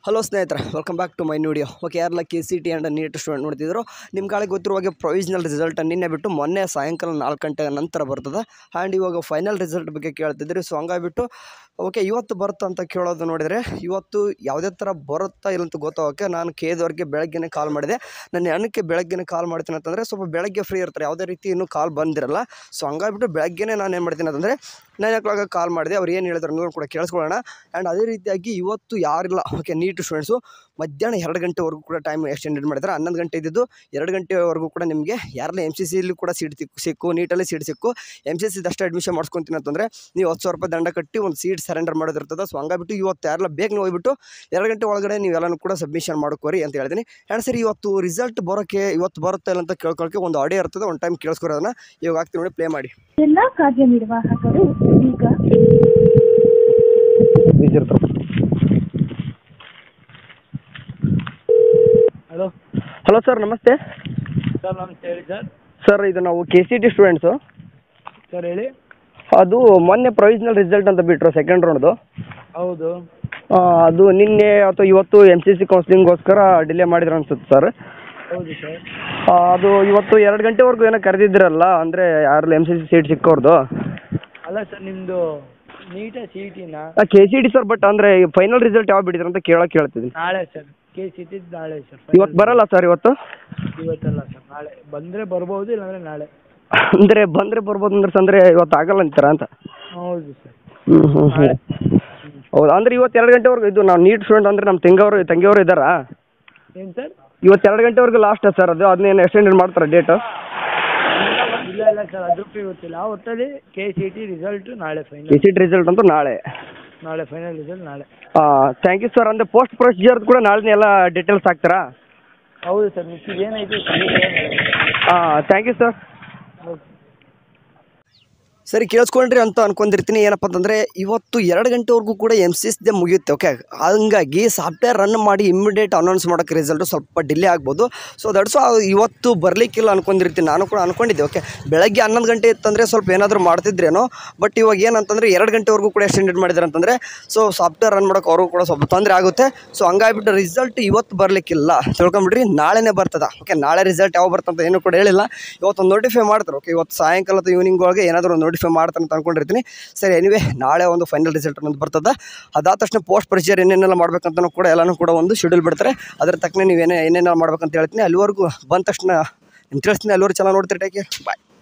Hello ಸ್ನೇಹಿತರೆ, welcome back to my video. Okay, ಯಾರೆಲ್ಲ KCT and NEET student ನೋಡ್ತಿದ್ರು, ನಿಮ್ಮ ಗಾಳಿಗೆ ಗೊತ್ತಿರುವಾಗೆ ಪ್ರೊವಿಷನಲ್ ರಿಸಲ್ಟ್ ನಿನ್ನೆ ಬಿಟ್ಟು ಮೊನ್ನೆ ಸಾಯಂಕಾಲ 4 ಗಂಟೆ ನಂತರ ಬರ್ತದೆ. ಆ್ಯಂಡ್ ಇವಾಗ ಫೈನಲ್ ರಿಸಲ್ಟ್ ಬಗ್ಗೆ ಕೇಳ್ತಿದ್ರಿ. ಸೊ ಹಂಗಾಗಿಬಿಟ್ಟು ಓಕೆ ಇವತ್ತು ಬರುತ್ತೆ ಅಂತ ಕೇಳೋದು ನೋಡಿದರೆ, ಇವತ್ತು ಯಾವುದೇ ಥರ ಬರುತ್ತಾ ಇಲ್ಲ ಅಂತ ಗೊತ್ತಾಗೋಕ್ಕೆ ನಾನು Kದವ್ರಿಗೆ ಬೆಳಗ್ಗೆನೇ ಕಾಲ್ ಮಾಡಿದೆ. ನನ್ನ ಅಣ್ಣಕ್ಕೆ ಬೆಳಗ್ಗೆನೇ ಕಾಲ್ ಮಾಡ್ತೀನಿ ಅಂತಂದರೆ ಸ್ವಲ್ಪ ಬೆಳಗ್ಗೆ ಫ್ರೀ ಇರ್ತಾರೆ, ಯಾವುದೇ ರೀತಿ ಇನ್ನೂ ಕಾಲ್ ಬಂದಿರಲ್ಲ. ಸೊ ಹಂಗಾಗಿಬಿಟ್ಟು ಬೆಳಗ್ಗೆನೇ ನಾನು ಏನು ಮಾಡ್ತೀನಿ ಅಂತಂದರೆ 9 o'clock ಕಾಲ್ ಮಾಡಿದೆ. ಅವ್ರು ಏನು ಹೇಳಿದ್ರು ಅನ್ನೋದು ಕೂಡ ಕೇಳಿಸ್ಕೊಳ್ಳೋಣ. ಆ್ಯಂಡ್ ಅದೇ ರೀತಿಯಾಗಿ ಇವತ್ತು ಯಾರಿಲ್ಲ ಓಕೆ ನೀಟ್ ಸ್ಟೂಡೆಂಟ್ಸು ಮಧ್ಯಾಹ್ನ 2 ಗಂಟೆವರೆಗೂ ಕೂಡ ಟೈಮ್ ಎಕ್ಸ್ಟೆಂಡೆಡ್ ಮಾಡಿದ್ದಾರೆ. 11 ಗಂಟೆ ಇದ್ದಿದ್ದು 2 ಗಂಟೆವರೆಗೂ ಕೂಡ ನಿಮಗೆ ಯಾರೆಲ್ಲ MCCಯಲ್ಲಿ ಕೂಡ ಸೀಟ್ ಸಿಕ್ಕು, ನೀಟಲ್ಲಿ ಸೀಟ್ ಸಿಕ್ಕು, MCCದಷ್ಟು ಅಡ್ಮಿಷನ್ ಮಾಡಿಸ್ಕೊತೀನಿ ಅಂತಂದರೆ ನೀವು 10,000 ರೂಪಾಯಿ ದಂಡ ಕಟ್ಟಿ ಒಂದು ಸೀಟ್ ಸರೆಂಡರ್ ಮಾಡೋದಿರ್ತದೆ. ಸೊ ಹಂಗಾಗಿಬಿಟ್ಟು ಇವತ್ತು ಯಾರೆಲ್ಲ ಬೇಗ ಹೋಗ್ಬಿಟ್ಟು 2 ಗಂಟೆ ಒಳಗಡೆ ನೀವೆಲ್ಲನೂ ಕೂಡ ಸಬ್ಮಿಷನ್ ಮಾಡ್ಕೋರಿ ಅಂತ ಹೇಳ್ತೀನಿ. ಆ್ಯಂಡ್ ಸರಿ, ಇವತ್ತು ರಿಸಲ್ಟ್ ಬರೋಕ್ಕೆ ಇವತ್ತು ಬರುತ್ತೆ ಇಲ್ಲ ಅಂತ ಕೇಳ್ಕೊಳ್ಳೋಕ್ಕೆ ಒಂದು ಆಡಿಯೋ ಇರ್ತದೆ, ಒಂದು ಟೈಮ್ ಕೇಳಿಸ್ಕೊರೋದನ್ನ ಇವಾಗ ಆಗ್ತೀನಿ ನೋಡಿ, ಪ್ಲೇ ಮಾಡಿ. ಎಲ್ಲ ಕಾರ್ಯನಿರ್ವಾಹಕರು ಈಗ ಹಲೋ ಸರ್, ನಮಸ್ತೆ ಸರ್. ನಮಸ್ತೆ, ಹೇಳಿ ಸರ್. ಸರ್, ಇದು ನಾವು KCT ಸ್ಟೂಡೆಂಟ್ಸು. ಸರ್ ಹೇಳಿ. ಅದು ಮೊನ್ನೆ ಪ್ರೊವಿಷನಲ್ ರಿಸಲ್ಟ್ ಅಂತ ಬಿಟ್ಟರು ಸೆಕೆಂಡ್ ರೌಂಡ್ದು. ಹೌದು. ಅದು ನಿನ್ನೆ ಅಥವಾ ಇವತ್ತು MCC ಕೌನ್ಸಿಲಿಂಗ್ಗೋಸ್ಕರ ಡಿಲೇ ಮಾಡಿದ್ರು ಅನ್ಸುತ್ತೆ ಸರ್. ಹೌದು ಸರ್. ಅದು ಇವತ್ತು 2 ಗಂಟೆವರೆಗೂ ಏನೋ ಕರೆದಿದ್ದಿರಲ್ಲ, ಅಂದರೆ ಯಾರಲ್ಲಿ MCC ಸೀಟ್ ಸಿಕ್ಕೋರ್ದು. ಅಲ್ಲ ಸರ್, ನಿಮ್ಮದು ನೀಟ CET-ನ KCT ಸರ್, ಬಟ್ ಅಂದರೆ ಫೈನಲ್ ರಿಸಲ್ಟ್ ಯಾವಾಗ ಬಿಟ್ಟಿದ್ರು ಅಂತ ಕೇಳ್ತಿದ್ದೀನಿ. ನಾಳೆ ಸರ್. KCT ನಾಳೆ ಸರ್. ಇವತ್ತು ಬರಲ್ಲ ಸರ್? ಇವತ್ತಲ್ಲ ಸರ್, ನಾಳೆ ಬಂದರೆ ಬರ್ಬೋದು, ಇಲ್ಲಾಂದರೆ ನಾಳೆ. ಅಂದರೆ ಬಂದರೆ ಬರ್ಬೋದು ಅಂದ್ರೆ ಇವತ್ತು ಆಗಲ್ಲ ಅಂತೀರ ಅಂತ? ಹೌದು ಸರ್. ಹೌದು, ಅಂದರೆ ಇವತ್ತು 2 ಗಂಟೆವರೆಗೂ ಇದು ನಾವು ನೀಟ್ ಸ್ಟೂಡೆಂಟ್ ಅಂದರೆ ನಮ್ಮ ತಂಗಿಯವರು ಇದ್ದಾರಾ? ಏನು ಸರ್? ಇವತ್ತು 2 ಗಂಟೆವರೆಗೂ ಲಾಸ್ಟ್ ಸರ್, ಅದನ್ನೇನು ಎಕ್ಸ್ಟೆಂಡೆಡ್ ಮಾಡ್ತಾರೆ ಡೇಟು? ಇಲ್ಲ ಸರ್, ಅದ್ರ ಗೊತ್ತಿಲ್ಲ. ಒಟ್ಟಲ್ಲಿ KCT ರಿಸಲ್ಟು ನಾಳೆ ಫೈನಲ್. KCT ರಿಸಲ್ಟ್ ಅಂತೂ ನಾಳೆ ಫೈನಲ್ ರಿಸಲ್ಟ್ ನಾಳೆ. Thank you sir. ಅಂದರೆ ಪೋಸ್ಟ್ ಪ್ರೊಸೀಜರ್ ಕೂಡ ನಾಳೆ ಎಲ್ಲ ಡೀಟೇಲ್ಸ್ ಹಾಕ್ತಾರಾ? ಹೌದು ಸರ್. ಮಿಕ್ಕಿದ ಏನೈತೆ ಥ್ಯಾಂಕ್ ಯು ಸರ್. ಓಕೆ ಸರಿ, ಕೇಳಿಸ್ಕೊಂಡ್ರಿ ಅಂತ ಅನ್ಕೊಂಡಿರ್ತೀನಿ. ಏನಪ್ಪ ಅಂತಂದರೆ ಇವತ್ತು 2 ಗಂಟೆವರೆಗೂ ಕೂಡ MCCದೇ ಮುಗಿಯುತ್ತೆ. ಓಕೆ, ಹಂಗಾಗಿ ಸಾಫ್ಟ್ವೇರ್ ರನ್ ಮಾಡಿ ಇಮ್ಮಿಡಿಯೇಟ್ ಅನೌನ್ಸ್ ಮಾಡೋಕ್ಕೆ ರಿಸಲ್ಟು ಸ್ವಲ್ಪ ಡಿಲೇ ಆಗ್ಬೋದು. ಸೊ ದಟ್ಸ್ ಇವತ್ತು ಬರಲಿಕ್ಕಿಲ್ಲ ಅನ್ಕೊಂಡಿರ್ತೀನಿ. ನಾನು ಕೂಡ ಅನ್ಕೊಂಡಿದ್ದೆ. ಓಕೆ, ಬೆಳಗ್ಗೆ 11 ಗಂಟೆ ಇತ್ತಂದರೆ ಸ್ವಲ್ಪ ಏನಾದರೂ ಮಾಡ್ತಿದ್ರೇನೋ, ಬಟ್ ಇವಾಗ ಏನಂತಂದರೆ 2 ಗಂಟೆವರೆಗೂ ಕೂಡ ಎಕ್ಸ್ಟೆಂಡೆಡ್ ಮಾಡಿದ್ದಾರೆ ಅಂತಂದರೆ ಸೊ ಸಾಫ್ಟ್ವೇರ್ ರನ್ ಮಾಡೋಕೆ ಅವ್ರಿಗೂ ಕೂಡ ಸ್ವಲ್ಪ ತೊಂದರೆ ಆಗುತ್ತೆ. ಸೊ ಹಂಗಾಗಿಬಿಟ್ಟು ರಿಸಲ್ಟ್ ಇವತ್ತು ಬರಲಿಕ್ಕಿಲ್ಲ, ತಿಳ್ಕೊಂಬಿಡ್ರಿ. ನಾಳೆನೇ ಬರ್ತದೆ. ಓಕೆ, ನಾಳೆ ರಿಸಲ್ಟ್ ಯಾವ ಬರ್ತಂತ ಏನೂ ಕೂಡ ಹೇಳಿಲ್ಲ. ಇವತ್ತೊಂದು ನೋಟಿಫೈ ಮಾಡ್ತಾರೆ. ಓಕೆ, ಇವತ್ತು ಸಾಯಂಕಾಲ ಅಥವಾ ಈವ್ನಿಂಗ್ ಒಳಗೆ ಏನಾದರೂ ಒಂದು ನೋಟಿಫೈ ಮಾಡ್ತಾನೆ ಅಂತ ಅನ್ಕೊಂಡಿರ್ತೀನಿ. ಸರಿ, ಎನಿವೆ ನಾಳೆ ಒಂದು ಫೈನಲ್ ರಿಸಲ್ಟ್ ಅನ್ನೋದು ಬರ್ತದೆ. ಅದಾದ ತಕ್ಷಣ ಪೋಸ್ಟ್ ಪ್ರೊಸೀಜರ್ ಏನೇನೆಲ್ಲ ಮಾಡ್ಬೇಕಂತನೂ ಕೂಡ ಎಲ್ಲನೂ ಕೂಡ ಒಂದು ಶೆಡ್ಯೂಲ್ ಬಿಡ್ತಾರೆ. ಅದ್ರ ತಕ್ಕನೆ ನೀವು ಏನೇನೆಲ್ಲ ಮಾಡ್ಬೇಕಂತ ಹೇಳ್ತೀನಿ. ಅಲ್ಲಿವರೆಗೂ ಬಂದ ತಕ್ಷಣ ನಿಮ್ಗೆ ತಿಳಿಸ್ತೀನಿ. ಅಲ್ಲಿವರೆಗೂ ಚೆನ್ನಾಗಿ ನೋಡ್ತೀರಿ. ಟೇಕ್ ಕೇರ್, ಬಾಯ್.